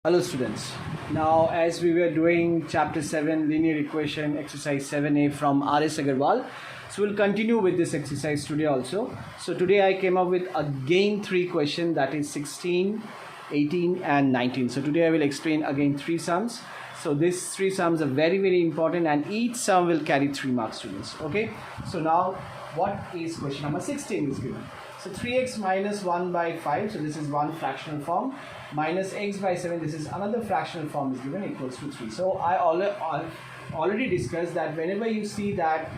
Hello students. Now as we were doing chapter 7 linear equation exercise 7a from R.S.Agarwal, so we'll continue with this exercise today also. So today I came up with again 3 questions, that is 16, 18 and 19. So today I will explain again 3 sums. So these 3 sums are very important and each sum will carry 3 marks, students. Okay. So now what is question number 16 is given. So 3x minus 1 by 5, so this is one fractional form, minus x by 7, this is another fractional form is given, equals to 3. So I already discussed that whenever you see that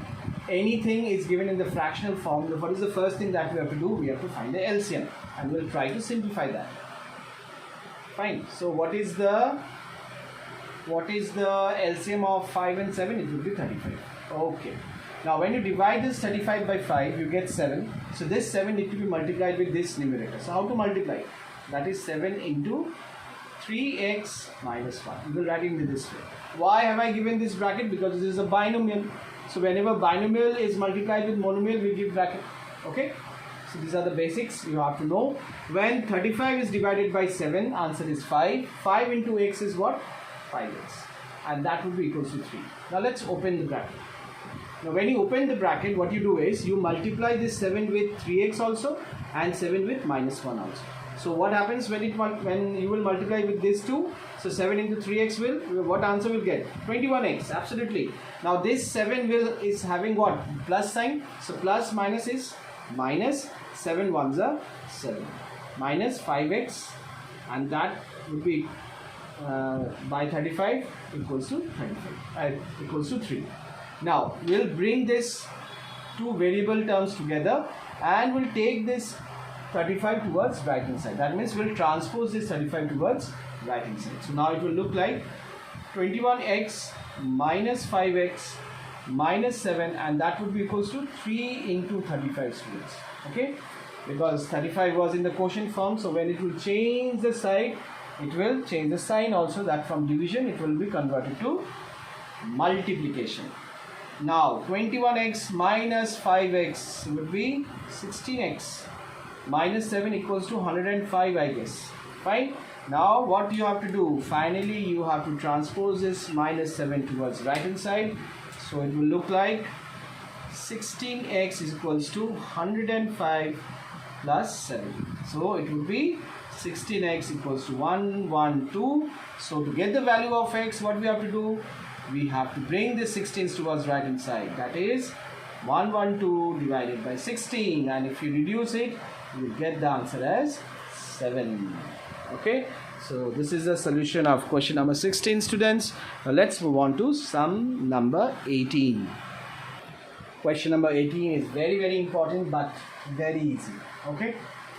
anything is given in the fractional form, what is the first thing that we have to do? We have to find the LCM and we'll try to simplify that. Fine. So what is the LCM of 5 and 7? It will be 35. Okay. Now when you divide this 35 by 5, you get 7. So this 7 needs to be multiplied with this numerator. So how to multiply? That is 7 into 3x minus 1. We will write it in this way. Why have I given this bracket? Because this is a binomial. So whenever binomial is multiplied with monomial, we give bracket. Okay? So these are the basics you have to know. When 35 is divided by 7, answer is 5. 5 into x is what? 5x. And that would be equals to 3. Now let's open the bracket. Now when you open the bracket, what you do is you multiply this 7 with 3x also and 7 with minus 1 also. So what happens when you will multiply with this 2? So 7 into 3x will, what answer will get? 21x, absolutely. Now this 7 is having what? Plus sign. So plus minus is minus, 7 ones are 7. Minus 5x, and that would be by 35 equals to 35, equals to 3. Now we'll bring this two variable terms together and we'll take this 35 towards right hand side. That means we'll transpose this 35 towards right hand side. So now it will look like 21x minus 5x minus 7, and that would be equals to 3 into 35, students. Okay, because 35 was in the quotient form, so when it will change the side, it will change the sign also, that from division it will be converted to multiplication. Now 21x minus 5x would be 16x minus 7 equals to 105, I guess. Fine. Now what you have to do? Finally you have to transpose this minus 7 towards right hand side. So it will look like 16x is equals to 105 plus 7. So it would be 16x equals to 112. So to get the value of x, what we have to do? We have to bring the 16s towards right hand side. That is 112 divided by 16, and if you reduce it, you will get the answer as 7. Okay, so this is the solution of question number 16, students. Now let's move on to sum number 18. Question number 18 is very important but very easy. Okay,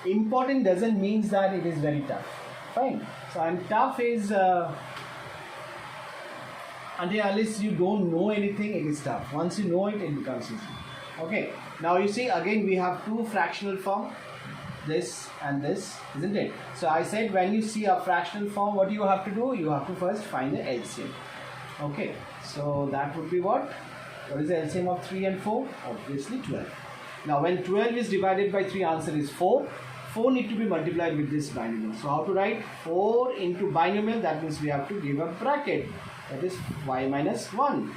important doesn't mean that it is very tough. Fine. So and tough is unless you don't know anything, it is tough. Once you know it, it becomes easy. Okay, now you see again we have two fractional form, this and this, isn't it? So I said when you see a fractional form, what you have to do? You have to first find the LCM. Okay, so that would be what? What is the LCM of 3 and 4? Obviously 12. Now when 12 is divided by 3, answer is 4. 4 need to be multiplied with this binomial. So how to write? 4 into binomial, that means we have to give a bracket. That is y minus 1.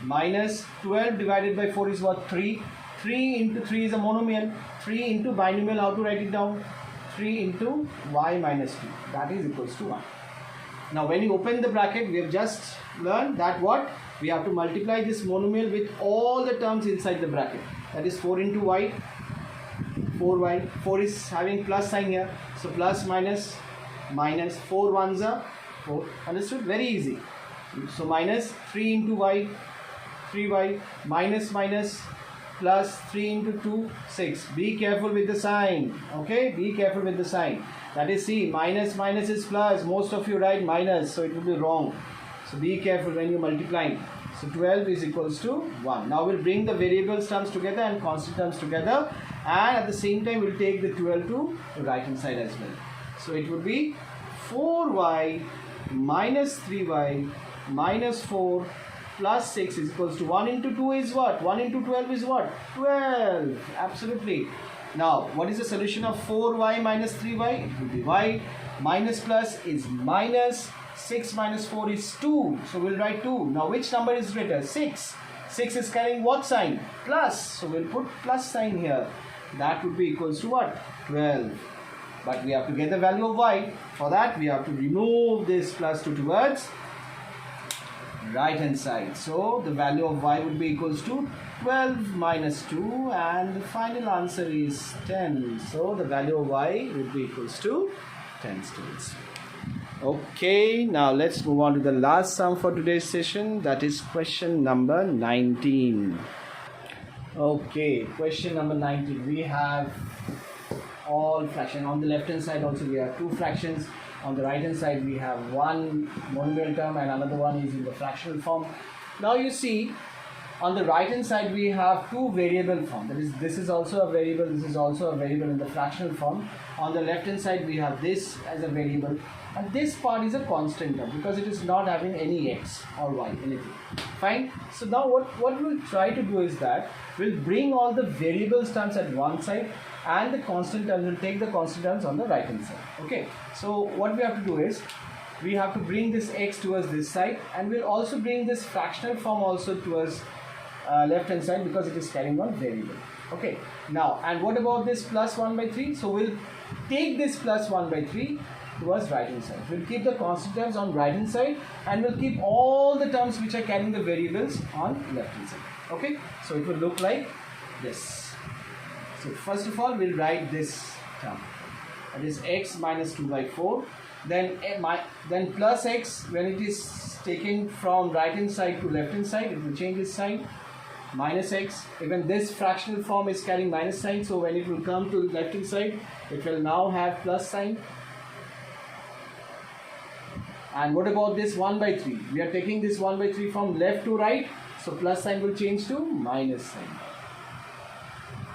Minus 12 divided by 4 is what? 3. 3 into 3 is a monomial. 3 into binomial, how to write it down? 3 into y minus 2. That is equals to 1. Now when you open the bracket, we have just learned that what? We have to multiply this monomial with all the terms inside the bracket. That is 4 into y, 4y. 4 is having plus sign here. So plus minus, minus 4 ones are 4. Understood? Very easy. So minus 3 into y, 3y, minus plus 3 into 2, 6. Be careful with the sign. Okay, be careful with the sign. That is, see, minus is plus. Most of you write minus, so it will be wrong. So be careful when you multiplying. So 12 is equals to 1. Now we'll bring the variables terms together and constant terms together, and at the same time we'll take the 12 to the right hand side as well. So it would be 4y minus 3y minus 4 plus 6 is equals to 1 into 2 is what? 1 into 12 is what? 12. Absolutely. Now, what is the solution of 4y minus 3y? It will be y. Minus plus is minus. 6 minus 4 is 2. So we'll write 2. Now, which number is greater? 6. 6 is carrying what sign? Plus. So we'll put plus sign here. That would be equals to what? 12. But we have to get the value of y. For that, we have to remove this plus 2 towards right hand side. So the value of y would be equals to 12 minus 2, and the final answer is 10. So the value of y would be equals to 10 students. Okay, now let's move on to the last sum for today's session. That is question number 19. Okay, question number 19. We have all fractions. On the left hand side also we have two fractions. On the right hand side we have one monomial term and another one is in the fractional form. Now you see, on the right hand side we have two variable form. That is, this is also a variable, this is also a variable in the fractional form. On the left hand side we have this as a variable, and this part is a constant term because it is not having any x or y, anything. Fine. So now what we'll try to do is that we'll bring all the variables terms at one side and the constant terms, we'll take the constant terms on the right hand side. Okay. So what we have to do is, we have to bring this x towards this side, and we'll also bring this fractional form also towards left hand side because it is carrying one variable. Okay. Now, and what about this plus 1 by 3? So we'll take this plus 1 by 3 towards right hand side. We'll keep the constant terms on right hand side, and we'll keep all the terms which are carrying the variables on left hand side. Okay. So it will look like this. So first of all, we'll write this term. That is x minus 2 by 4. Then plus x, when it is taken from right hand side to left hand side, it will change its sign. Minus x. Even this fractional form is carrying minus sign, so when it will come to the left hand side, it will now have plus sign. And what about this 1 by 3? We are taking this 1 by 3 from left to right, so plus sign will change to minus sign.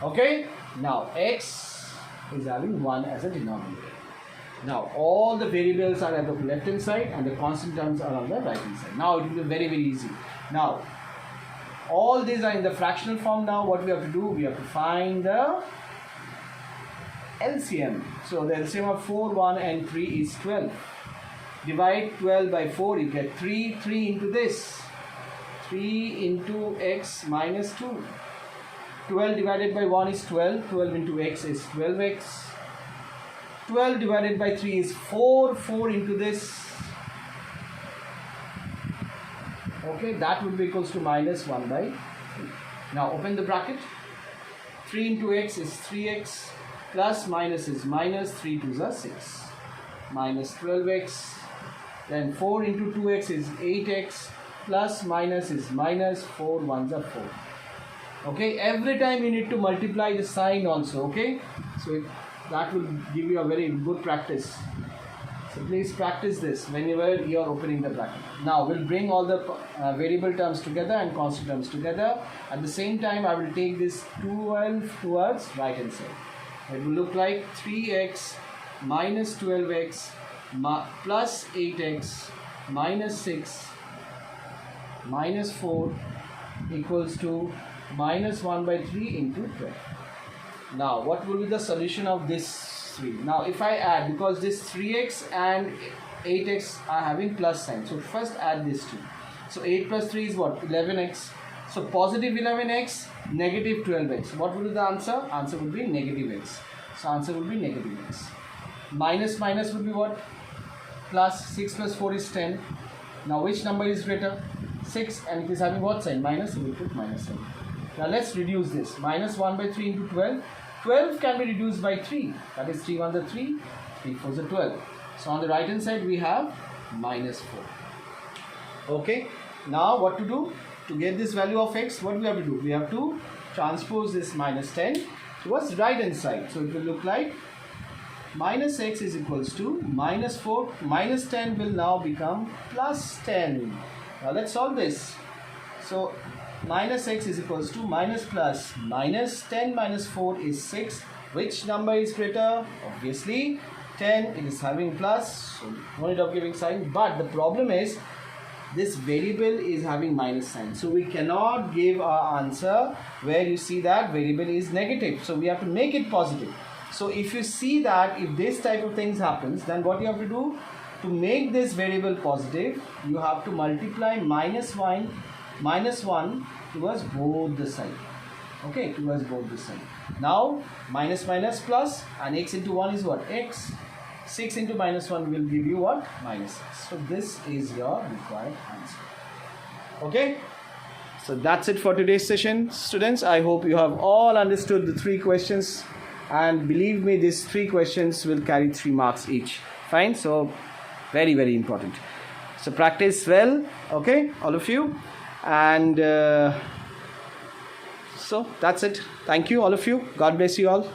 Okay. Now x is having 1 as a denominator. Now all the variables are at the left hand side and the constant terms are on the right hand side. Now it will be very, very easy. Now all these are in the fractional form. Now what we have to do, we have to find the LCM. So the LCM of 4, 1 and 3 is 12. Divide 12 by 4, you get 3. 3 into this, 3 into x minus 2. 12 divided by 1 is 12. 12 into x is 12x. 12 divided by 3 is 4. 4 into this. Okay, that would be equals to minus 1 by 3. Now open the bracket. 3 into x is 3x. Plus minus is minus. 3 2s are 6. Minus 12x. Then 4 into 2x is 8x. Plus minus is minus. 4 1s are 4. Okay, every time you need to multiply the sign also. Okay, so that will give you a very good practice. So please practice this whenever you are opening the bracket. Now we'll bring all the variable terms together and constant terms together. At the same time, I will take this 12 towards right hand side. It will look like 3x minus 12x plus 8x minus 6 minus 4 equals to minus 1 by 3 into 12. Now what will be the solution of this 3? Now if I add, because this 3x and 8x are having plus sign, so first add this 2. So 8 plus 3 is what? 11x. So positive 11x, negative 12x. What will be the answer? Answer will be negative x. So answer will be negative x. Minus minus would be what? Plus. 6 plus 4 is 10. Now which number is greater? 6, and it is having what sign? Minus, so we put minus sign. Now let's reduce this. Minus 1 by 3 into 12. 12 can be reduced by 3. That is 3 1s are 3, 3 4s are 12. So on the right hand side we have minus 4. Okay. Now what to do? To get this value of x, what we have to do? We have to transpose this minus 10 towards right hand side. So it will look like minus x is equals to minus 4. Minus 10 will now become plus 10. Now let's solve this. So minus x is equals to minus plus minus 10 minus 4 is 6. Which number is greater? Obviously 10. It is having plus, so no need of giving sign. But the problem is this variable is having minus sign. So we cannot give our answer where you see that variable is negative. So we have to make it positive. So if you see that if this type of things happens, then what you have to do to make this variable positive, you have to multiply minus 1 towards both the side. Okay, towards both the side. Now minus minus plus, and x into 1 is what? X. 6 into minus 1 will give you what? Minus 6. So this is your required answer. Okay. So that's it for today's session, students. I hope you have all understood the 3 questions, and believe me, these 3 questions will carry 3 marks each. Fine. So very, very important. So practice well. Okay, all of you. And so that's it. Thank you, all of you. God bless you all.